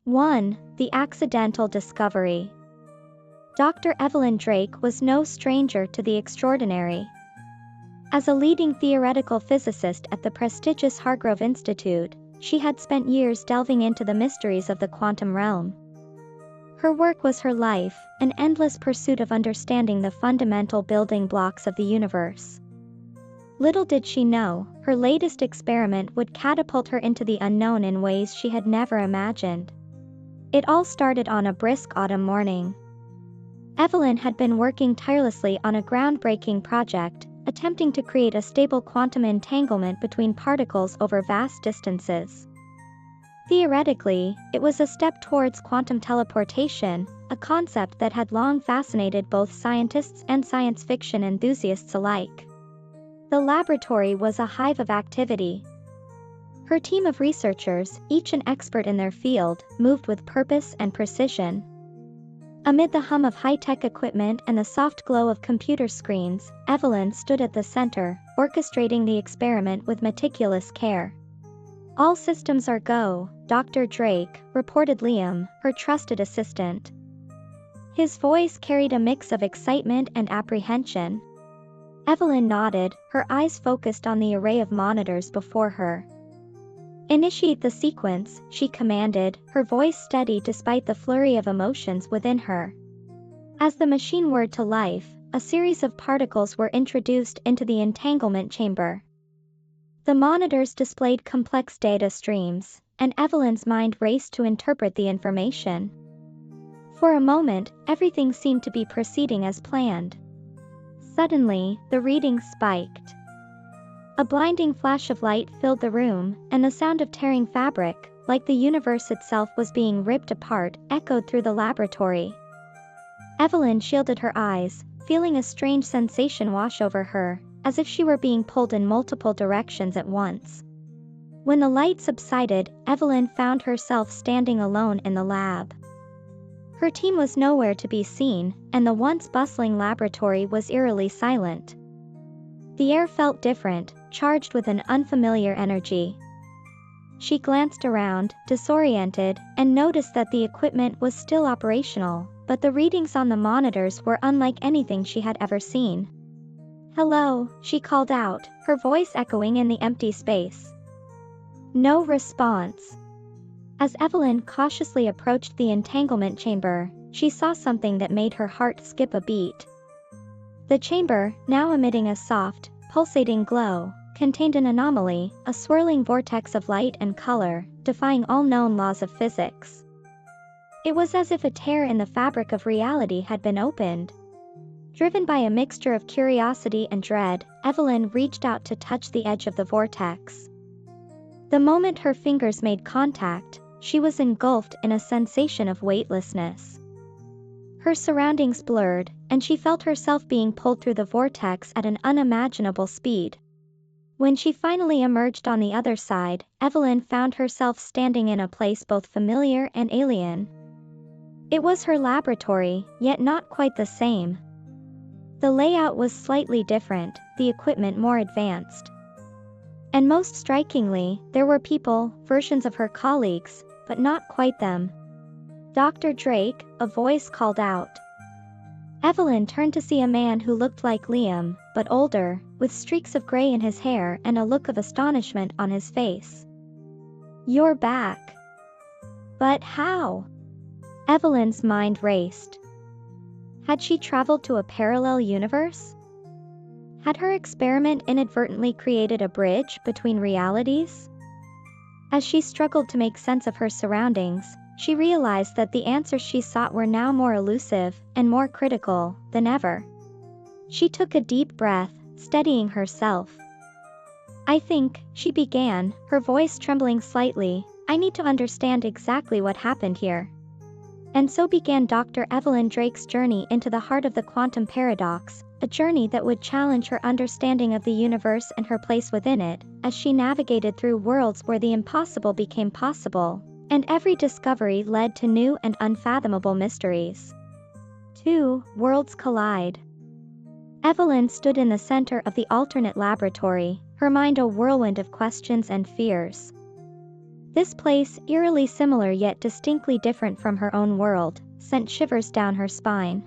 1. The accidental discovery. Dr. Evelyn Drake was no stranger to the extraordinary. As a leading theoretical physicist at the prestigious Hargrove Institute, she had spent years delving into the mysteries of the quantum realm. Her work was her life, an endless pursuit of understanding the fundamental building blocks of the universe. Little did she know, her latest experiment would catapult her into the unknown in ways she had never imagined. It all started on a brisk autumn morning. Evelyn had been working tirelessly on a groundbreaking project, attempting to create a stable quantum entanglement between particles over vast distances. Theoretically, it was a step towards quantum teleportation, a concept that had long fascinated both scientists and science fiction enthusiasts alike. The laboratory was a hive of activity. Her team of researchers, each an expert in their field, moved with purpose and precision. Amid the hum of high-tech equipment and the soft glow of computer screens, Evelyn stood at the center, orchestrating the experiment with meticulous care. "All systems are go, Dr. Drake," reported Liam, her trusted assistant. His voice carried a mix of excitement and apprehension. Evelyn nodded, her eyes focused on the array of monitors before her. "Initiate the sequence," she commanded, her voice steady despite the flurry of emotions within her. As the machine whirred to life, a series of particles were introduced into the entanglement chamber. The monitors displayed complex data streams, and Evelyn's mind raced to interpret the information. For a moment, everything seemed to be proceeding as planned. Suddenly, the readings spiked. A blinding flash of light filled the room, and the sound of tearing fabric, like the universe itself was being ripped apart, echoed through the laboratory. Evelyn shielded her eyes, feeling a strange sensation wash over her, as if she were being pulled in multiple directions at once. When the light subsided, Evelyn found herself standing alone in the lab. Her team was nowhere to be seen, and the once bustling laboratory was eerily silent. The air felt different, charged with an unfamiliar energy. She glanced around, disoriented, and noticed that the equipment was still operational, but the readings on the monitors were unlike anything she had ever seen. "Hello," she called out, her voice echoing in the empty space. No response. As Evelyn cautiously approached the entanglement chamber, she saw something that made her heart skip a beat. The chamber, now emitting a soft, pulsating glow, contained an anomaly, a swirling vortex of light and color, defying all known laws of physics. It was as if a tear in the fabric of reality had been opened. Driven by a mixture of curiosity and dread, Evelyn reached out to touch the edge of the vortex. The moment her fingers made contact, she was engulfed in a sensation of weightlessness. Her surroundings blurred, and she felt herself being pulled through the vortex at an unimaginable speed. When she finally emerged on the other side, Evelyn found herself standing in a place both familiar and alien. It was her laboratory, yet not quite the same. The layout was slightly different, the equipment more advanced. And most strikingly, there were people, versions of her colleagues, but not quite them. "Dr. Drake," a voice called out. Evelyn turned to see a man who looked like Liam, but older, with streaks of gray in his hair and a look of astonishment on his face. "You're back." But how? Evelyn's mind raced. Had she traveled to a parallel universe? Had her experiment inadvertently created a bridge between realities? As she struggled to make sense of her surroundings, she realized that the answers she sought were now more elusive and more critical than ever. She took a deep breath, steadying herself. "I think," she began, her voice trembling slightly, "I need to understand exactly what happened here." And so began Dr. Evelyn Drake's journey into the heart of the quantum paradox, a journey that would challenge her understanding of the universe and her place within it, as she navigated through worlds where the impossible became possible, and every discovery led to new and unfathomable mysteries. 2. Worlds collide. Evelyn stood in the center of the alternate laboratory, her mind a whirlwind of questions and fears. This place, eerily similar yet distinctly different from her own world, sent shivers down her spine.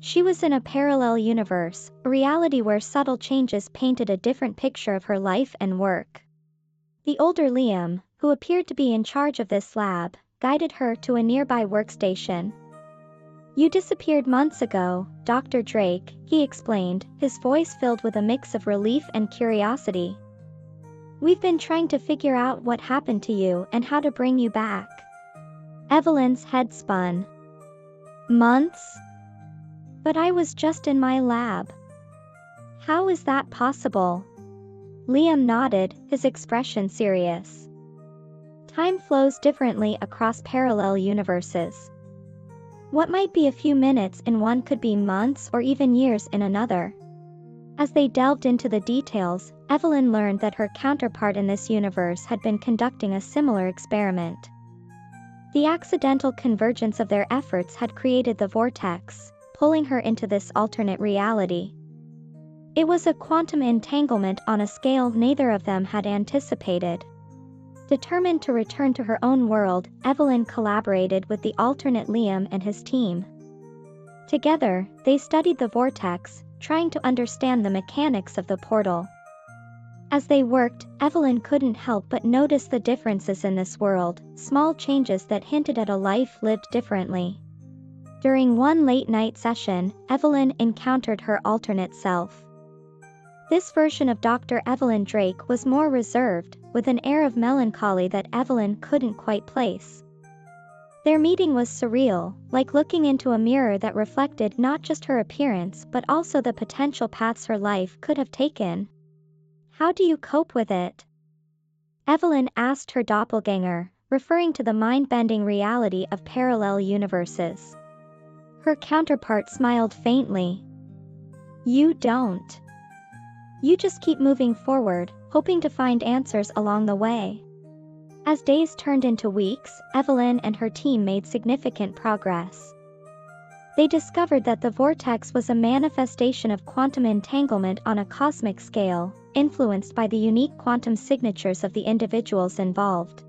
She was in a parallel universe, a reality where subtle changes painted a different picture of her life and work. The older Liam, who appeared to be in charge of this lab, guided her to a nearby workstation. "You disappeared months ago, Dr. Drake," he explained, his voice filled with a mix of relief and curiosity. "We've been trying to figure out what happened to you and how to bring you back." Evelyn's head spun. "Months? But I was just in my lab. How is that possible?" Liam nodded, his expression serious. "Time flows differently across parallel universes. What might be a few minutes in one could be months or even years in another." As they delved into the details, Evelyn learned that her counterpart in this universe had been conducting a similar experiment. The accidental convergence of their efforts had created the vortex, pulling her into this alternate reality. It was a quantum entanglement on a scale neither of them had anticipated. Determined to return to her own world, Evelyn collaborated with the alternate Liam and his team. Together, they studied the vortex, trying to understand the mechanics of the portal. As they worked, Evelyn couldn't help but notice the differences in this world, small changes that hinted at a life lived differently. During one late-night session, Evelyn encountered her alternate self. This version of Dr. Evelyn Drake was more reserved, with an air of melancholy that Evelyn couldn't quite place. Their meeting was surreal, like looking into a mirror that reflected not just her appearance but also the potential paths her life could have taken. "How do you cope with it?" Evelyn asked her doppelganger, referring to the mind-bending reality of parallel universes. Her counterpart smiled faintly. "You don't. You just keep moving forward, hoping to find answers along the way." As days turned into weeks, Evelyn and her team made significant progress. They discovered that the vortex was a manifestation of quantum entanglement on a cosmic scale, influenced by the unique quantum signatures of the individuals involved.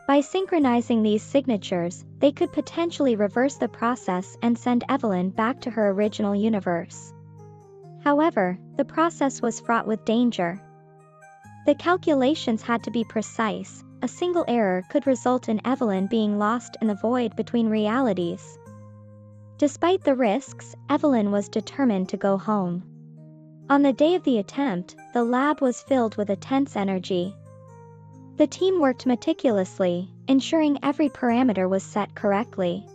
By synchronizing these signatures, they could potentially reverse the process and send Evelyn back to her original universe. However, the process was fraught with danger. The calculations had to be precise. A single error could result in Evelyn being lost in the void between realities. Despite the risks, Evelyn was determined to go home. On the day of the attempt, the lab was filled with a tense energy. The team worked meticulously, ensuring every parameter was set correctly.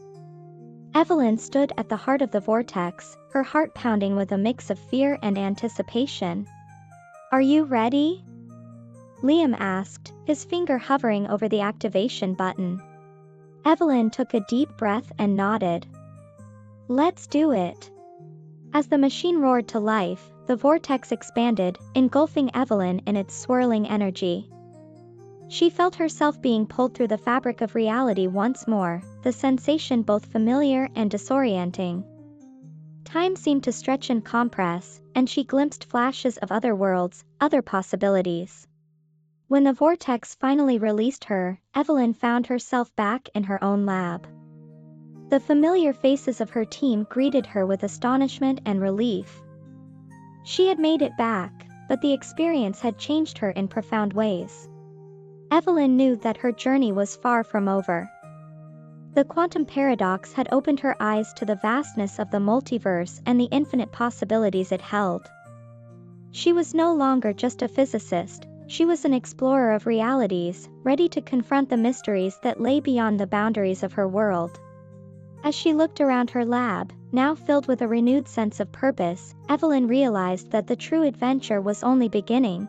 Evelyn stood at the heart of the vortex, her heart pounding with a mix of fear and anticipation. "Are you ready?" Liam asked, his finger hovering over the activation button. Evelyn took a deep breath and nodded. "Let's do it." As the machine roared to life, the vortex expanded, engulfing Evelyn in its swirling energy. She felt herself being pulled through the fabric of reality once more, the sensation both familiar and disorienting. Time seemed to stretch and compress, and she glimpsed flashes of other worlds, other possibilities. When the vortex finally released her, Evelyn found herself back in her own lab. The familiar faces of her team greeted her with astonishment and relief. She had made it back, but the experience had changed her in profound ways. Evelyn knew that her journey was far from over. The quantum paradox had opened her eyes to the vastness of the multiverse and the infinite possibilities it held. She was no longer just a physicist. She was an explorer of realities, ready to confront the mysteries that lay beyond the boundaries of her world. As she looked around her lab, now filled with a renewed sense of purpose, Evelyn realized that the true adventure was only beginning.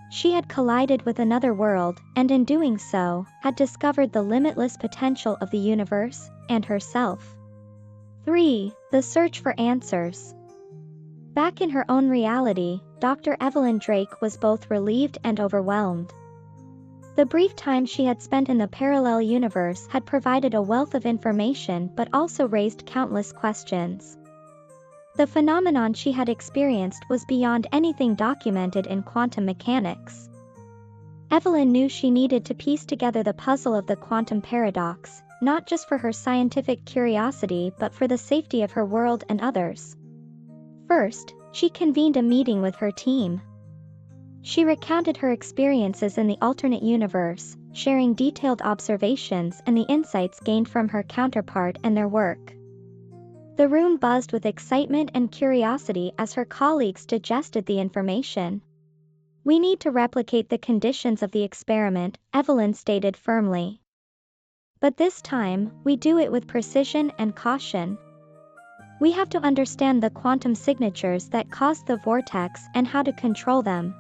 She had collided with another world, and in doing so, had discovered the limitless potential of the universe, and herself. 3. The search for answers. Back in her own reality, Dr. Evelyn Drake was both relieved and overwhelmed. The brief time she had spent in the parallel universe had provided a wealth of information but also raised countless questions. The phenomenon she had experienced was beyond anything documented in quantum mechanics. Evelyn knew she needed to piece together the puzzle of the quantum paradox, not just for her scientific curiosity but for the safety of her world and others. First, she convened a meeting with her team. She recounted her experiences in the alternate universe, sharing detailed observations and the insights gained from her counterpart and their work. The room buzzed with excitement and curiosity as her colleagues digested the information. "We need to replicate the conditions of the experiment," Evelyn stated firmly. "But this time, we do it with precision and caution. We have to understand the quantum signatures that cause the vortex and how to control them."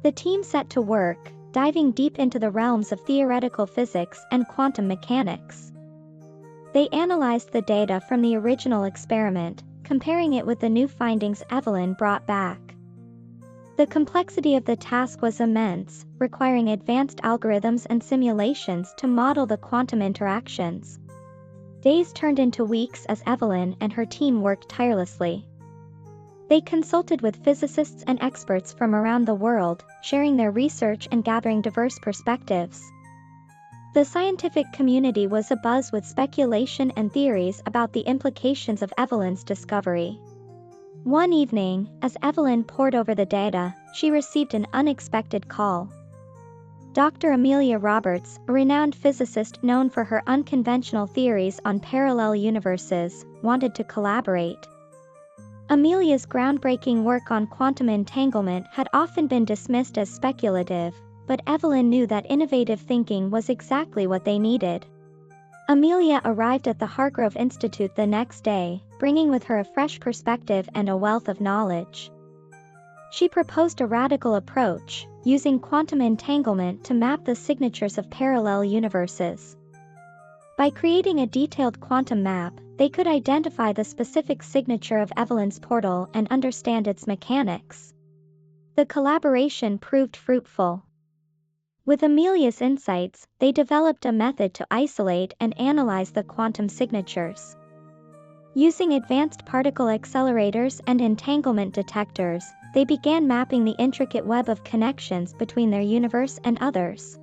The team set to work, diving deep into the realms of theoretical physics and quantum mechanics. They analyzed the data from the original experiment, comparing it with the new findings Evelyn brought back. The complexity of the task was immense, requiring advanced algorithms and simulations to model the quantum interactions. Days turned into weeks as Evelyn and her team worked tirelessly. They consulted with physicists and experts from around the world, sharing their research and gathering diverse perspectives. The scientific community was abuzz with speculation and theories about the implications of Evelyn's discovery. One evening, as Evelyn pored over the data, she received an unexpected call. Dr. Amelia Roberts, a renowned physicist known for her unconventional theories on parallel universes, wanted to collaborate. Amelia's groundbreaking work on quantum entanglement had often been dismissed as speculative, but Evelyn knew that innovative thinking was exactly what they needed. Amelia arrived at the Hargrove Institute the next day, bringing with her a fresh perspective and a wealth of knowledge. She proposed a radical approach, using quantum entanglement to map the signatures of parallel universes. By creating a detailed quantum map, they could identify the specific signature of Evelyn's portal and understand its mechanics. The collaboration proved fruitful. With Amelia's insights, they developed a method to isolate and analyze the quantum signatures. Using advanced particle accelerators and entanglement detectors, they began mapping the intricate web of connections between their universe and others.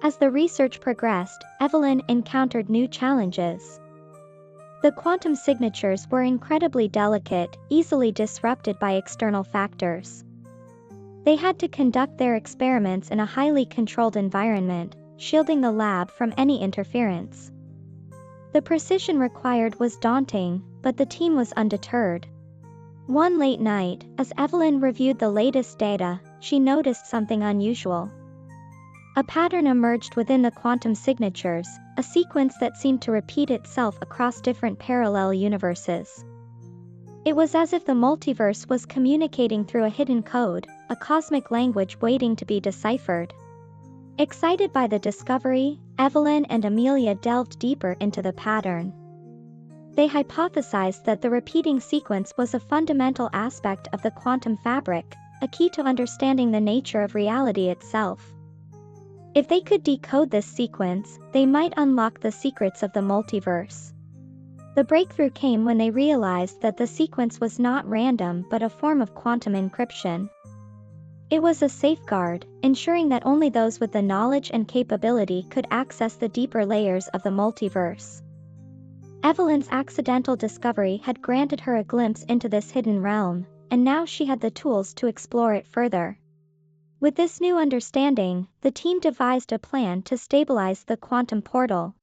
As the research progressed, Evelyn encountered new challenges. The quantum signatures were incredibly delicate, easily disrupted by external factors. They had to conduct their experiments in a highly controlled environment, shielding the lab from any interference. The precision required was daunting, but the team was undeterred. One late night, as Evelyn reviewed the latest data, she noticed something unusual. A pattern emerged within the quantum signatures, a sequence that seemed to repeat itself across different parallel universes. It was as if the multiverse was communicating through a hidden code, a cosmic language waiting to be deciphered. Excited by the discovery, Evelyn and Amelia delved deeper into the pattern. They hypothesized that the repeating sequence was a fundamental aspect of the quantum fabric, a key to understanding the nature of reality itself. If they could decode this sequence, they might unlock the secrets of the multiverse. The breakthrough came when they realized that the sequence was not random but a form of quantum encryption. It was a safeguard, ensuring that only those with the knowledge and capability could access the deeper layers of the multiverse. Evelyn's accidental discovery had granted her a glimpse into this hidden realm, and now she had the tools to explore it further. With this new understanding, the team devised a plan to stabilize the quantum portal.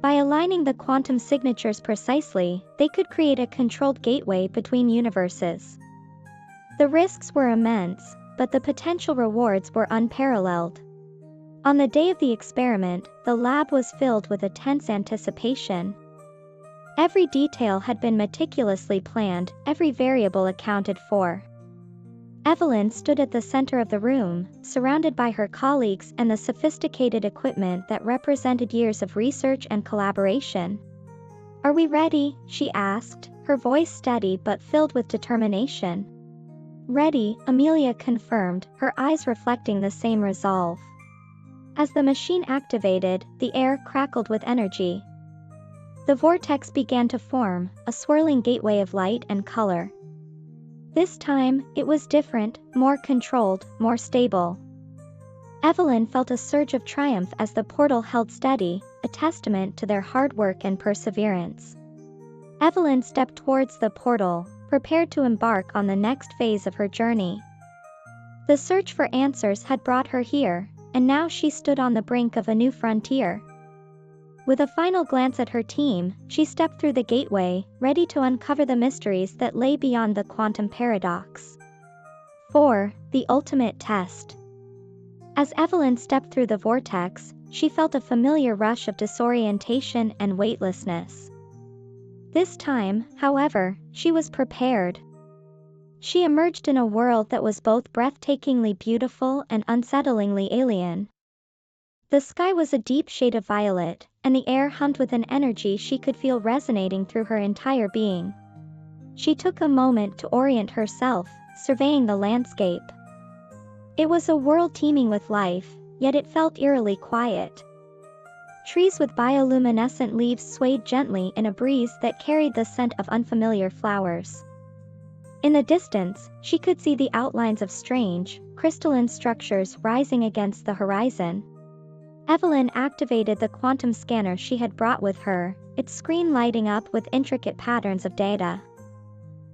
By aligning the quantum signatures precisely, they could create a controlled gateway between universes. The risks were immense, but the potential rewards were unparalleled. On the day of the experiment, the lab was filled with a tense anticipation. Every detail had been meticulously planned, every variable accounted for. Evelyn stood at the center of the room, surrounded by her colleagues and the sophisticated equipment that represented years of research and collaboration. "Are we ready?" she asked, her voice steady but filled with determination. "Ready," Amelia confirmed, her eyes reflecting the same resolve. As the machine activated, the air crackled with energy. The vortex began to form, a swirling gateway of light and color. This time, it was different, more controlled, more stable. Evelyn felt a surge of triumph as the portal held steady, a testament to their hard work and perseverance. Evelyn stepped towards the portal, prepared to embark on the next phase of her journey. The search for answers had brought her here, and now she stood on the brink of a new frontier. With a final glance at her team, she stepped through the gateway, ready to uncover the mysteries that lay beyond the quantum paradox. 4. The ultimate test. As Evelyn stepped through the vortex, she felt a familiar rush of disorientation and weightlessness. This time, however, she was prepared. She emerged in a world that was both breathtakingly beautiful and unsettlingly alien. The sky was a deep shade of violet, and the air hummed with an energy she could feel resonating through her entire being. She took a moment to orient herself, surveying the landscape. It was a world teeming with life, yet it felt eerily quiet. Trees with bioluminescent leaves swayed gently in a breeze that carried the scent of unfamiliar flowers. In the distance, she could see the outlines of strange, crystalline structures rising against the horizon. Evelyn activated the quantum scanner she had brought with her, its screen lighting up with intricate patterns of data.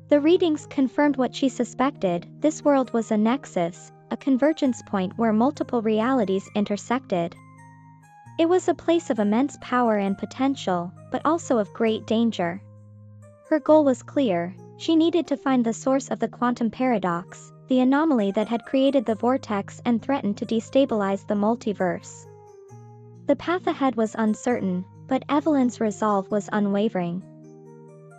The readings confirmed what she suspected: this world was a nexus, a convergence point where multiple realities intersected. It was a place of immense power and potential, but also of great danger. Her goal was clear: she needed to find the source of the quantum paradox, the anomaly that had created the vortex and threatened to destabilize the multiverse. The path ahead was uncertain, but Evelyn's resolve was unwavering.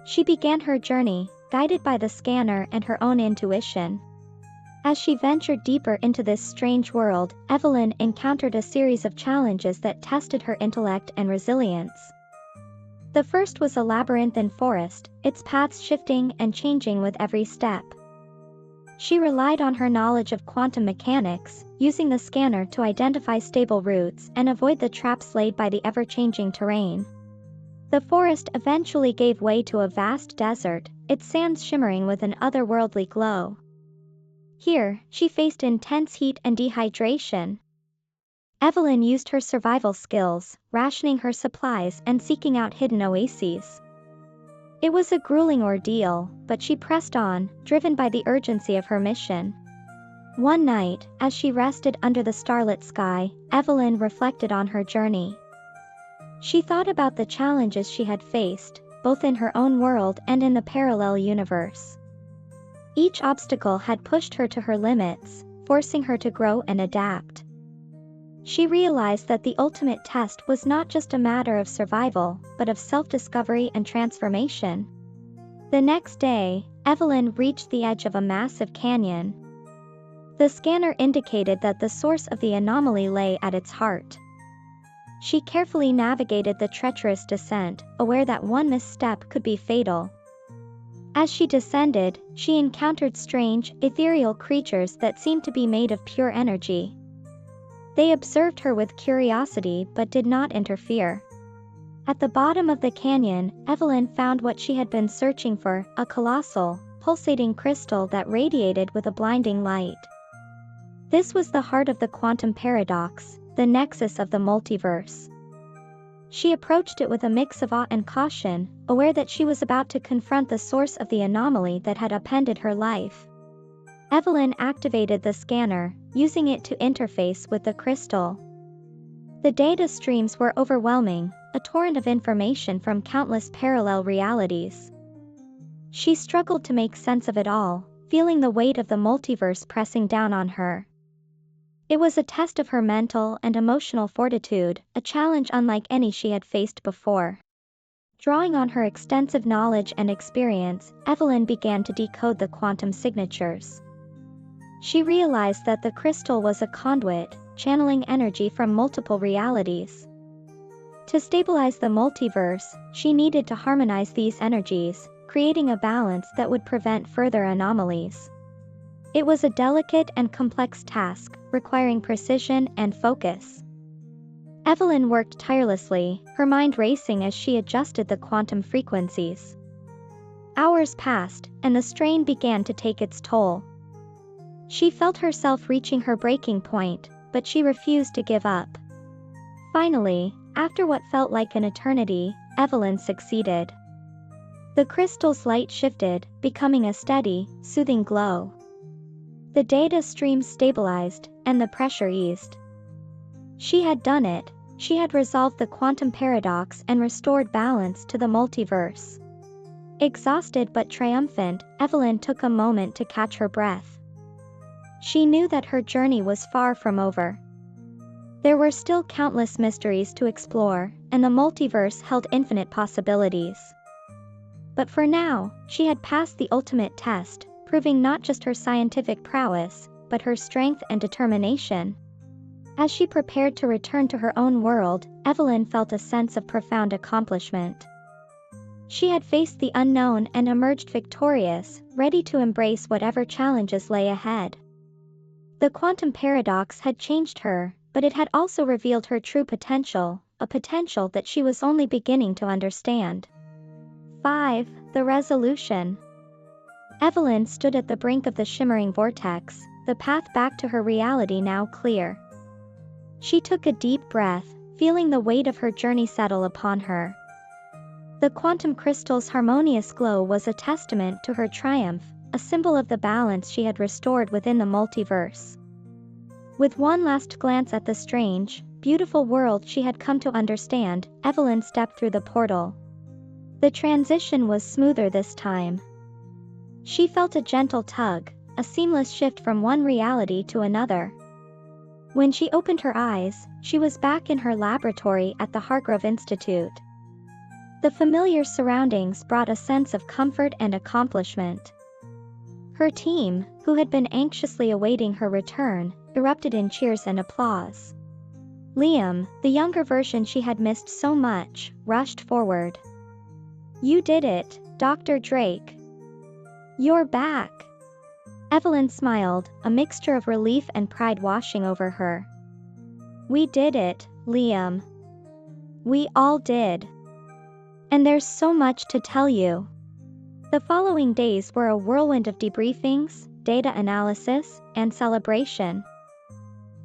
She began her journey, guided by the scanner and her own intuition. As she ventured deeper into this strange world, Evelyn encountered a series of challenges that tested her intellect and resilience. The first was a labyrinthine forest, its paths shifting and changing with every step. She relied on her knowledge of quantum mechanics, using the scanner to identify stable routes and avoid the traps laid by the ever-changing terrain. The forest eventually gave way to a vast desert, its sands shimmering with an otherworldly glow. Here, she faced intense heat and dehydration. Evelyn used her survival skills, rationing her supplies and seeking out hidden oases. It was a grueling ordeal, but she pressed on, driven by the urgency of her mission. One night, as she rested under the starlit sky, Evelyn reflected on her journey. She thought about the challenges she had faced, both in her own world and in the parallel universe. Each obstacle had pushed her to her limits, forcing her to grow and adapt. She realized that the ultimate test was not just a matter of survival, but of self-discovery and transformation. The next day, Evelyn reached the edge of a massive canyon. The scanner indicated that the source of the anomaly lay at its heart. She carefully navigated the treacherous descent, aware that one misstep could be fatal. As she descended, she encountered strange, ethereal creatures that seemed to be made of pure energy. They observed her with curiosity but did not interfere. At the bottom of the canyon, Evelyn found what she had been searching for: a colossal, pulsating crystal that radiated with a blinding light. This was the heart of the quantum paradox, the nexus of the multiverse. She approached it with a mix of awe and caution, aware that she was about to confront the source of the anomaly that had upended her life. Evelyn activated the scanner, using it to interface with the crystal. The data streams were overwhelming, a torrent of information from countless parallel realities. She struggled to make sense of it all, feeling the weight of the multiverse pressing down on her. It was a test of her mental and emotional fortitude, a challenge unlike any she had faced before. Drawing on her extensive knowledge and experience, Evelyn began to decode the quantum signatures. She realized that the crystal was a conduit, channeling energy from multiple realities. To stabilize the multiverse, she needed to harmonize these energies, creating a balance that would prevent further anomalies. It was a delicate and complex task, requiring precision and focus. Evelyn worked tirelessly, her mind racing as she adjusted the quantum frequencies. Hours passed, and the strain began to take its toll. She felt herself reaching her breaking point, but she refused to give up. Finally, after what felt like an eternity, Evelyn succeeded. The crystal's light shifted, becoming a steady, soothing glow. The data streams stabilized, and the pressure eased. She had done it. She had resolved the quantum paradox and restored balance to the multiverse. Exhausted but triumphant, Evelyn took a moment to catch her breath. She knew that her journey was far from over. There were still countless mysteries to explore, and the multiverse held infinite possibilities. But for now, she had passed the ultimate test, proving not just her scientific prowess, but her strength and determination. As she prepared to return to her own world, Evelyn felt a sense of profound accomplishment. She had faced the unknown and emerged victorious, ready to embrace whatever challenges lay ahead. The quantum paradox had changed her, but it had also revealed her true potential, a potential that she was only beginning to understand. 5. The resolution. Evelyn stood at the brink of the shimmering vortex, the path back to her reality now clear. She took a deep breath, feeling the weight of her journey settle upon her. The quantum crystal's harmonious glow was a testament to her triumph, a symbol of the balance she had restored within the multiverse. With one last glance at the strange, beautiful world she had come to understand, Evelyn stepped through the portal. The transition was smoother this time. She felt a gentle tug, a seamless shift from one reality to another. When she opened her eyes, she was back in her laboratory at the Hargrove Institute. The familiar surroundings brought a sense of comfort and accomplishment. Her team, who had been anxiously awaiting her return, erupted in cheers and applause. Liam, the younger version she had missed so much, rushed forward. "You did it, Dr. Drake. You're back." Evelyn smiled, a mixture of relief and pride washing over her. "We did it, Liam. We all did. And there's so much to tell you." The following days were a whirlwind of debriefings, data analysis, and celebration.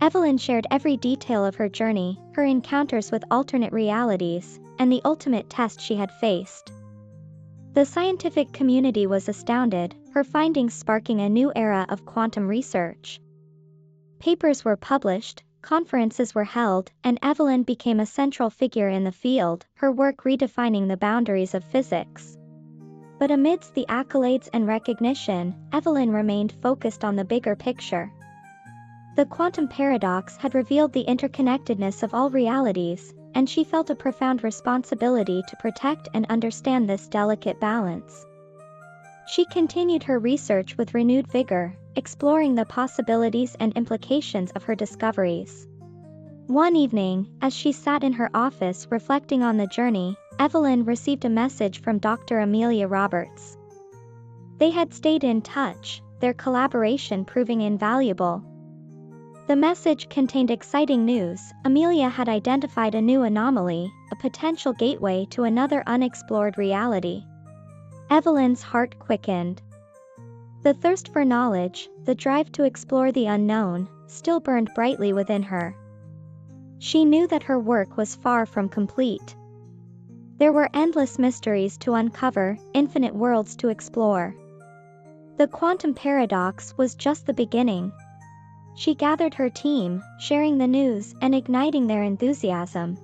Evelyn shared every detail of her journey, her encounters with alternate realities, and the ultimate test she had faced. The scientific community was astounded, her findings sparking a new era of quantum research. Papers were published, conferences were held, and Evelyn became a central figure in the field, her work redefining the boundaries of physics. But amidst the accolades and recognition, Evelyn remained focused on the bigger picture. The quantum paradox had revealed the interconnectedness of all realities, and she felt a profound responsibility to protect and understand this delicate balance. She continued her research with renewed vigor, exploring the possibilities and implications of her discoveries. One evening, as she sat in her office reflecting on the journey, Evelyn received a message from Dr. Amelia Roberts. They had stayed in touch, their collaboration proving invaluable. The message contained exciting news. Amelia had identified a new anomaly, a potential gateway to another unexplored reality. Evelyn's heart quickened. The thirst for knowledge, the drive to explore the unknown, still burned brightly within her. She knew that her work was far from complete. There were endless mysteries to uncover, infinite worlds to explore. The quantum paradox was just the beginning. She gathered her team, sharing the news and igniting their enthusiasm.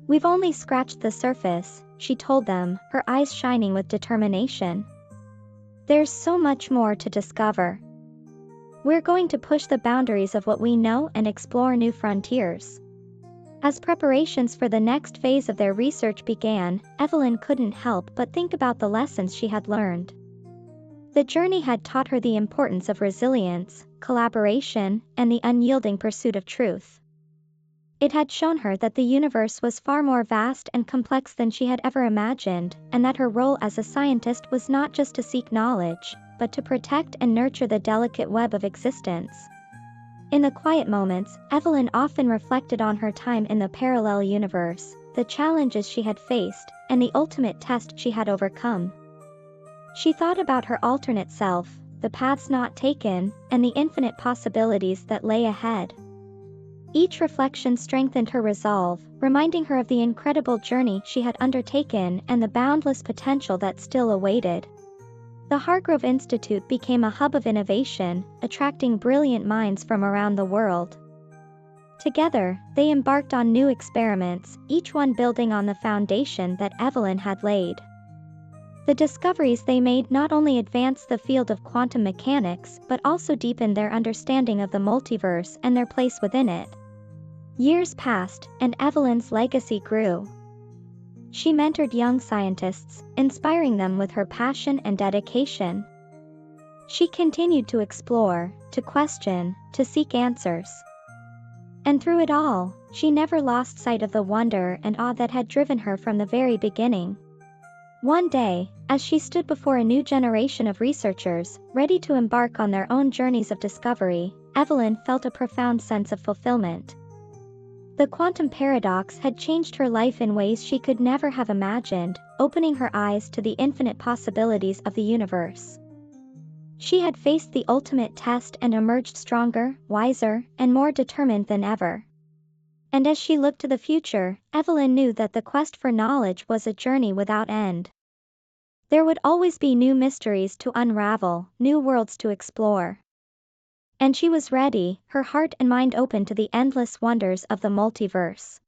"We've only scratched the surface," she told them, her eyes shining with determination. "There's so much more to discover. We're going to push the boundaries of what we know and explore new frontiers." As preparations for the next phase of their research began, Evelyn couldn't help but think about the lessons she had learned. The journey had taught her the importance of resilience, collaboration, and the unyielding pursuit of truth. It had shown her that the universe was far more vast and complex than she had ever imagined, and that her role as a scientist was not just to seek knowledge, but to protect and nurture the delicate web of existence. In the quiet moments, Evelyn often reflected on her time in the parallel universe, the challenges she had faced, and the ultimate test she had overcome. She thought about her alternate self, the paths not taken, and the infinite possibilities that lay ahead. Each reflection strengthened her resolve, reminding her of the incredible journey she had undertaken and the boundless potential that still awaited. The Hargrove Institute became a hub of innovation, attracting brilliant minds from around the world. Together, they embarked on new experiments, each one building on the foundation that Evelyn had laid. The discoveries they made not only advanced the field of quantum mechanics but also deepened their understanding of the multiverse and their place within it. Years passed, and Evelyn's legacy grew. She mentored young scientists, inspiring them with her passion and dedication. She continued to explore, to question, to seek answers. And through it all, she never lost sight of the wonder and awe that had driven her from the very beginning. One day, as she stood before a new generation of researchers, ready to embark on their own journeys of discovery, Evelyn felt a profound sense of fulfillment. The quantum paradox had changed her life in ways she could never have imagined, opening her eyes to the infinite possibilities of the universe. She had faced the ultimate test and emerged stronger, wiser, and more determined than ever. And as she looked to the future, Evelyn knew that the quest for knowledge was a journey without end. There would always be new mysteries to unravel, new worlds to explore. And she was ready, her heart and mind open to the endless wonders of the multiverse.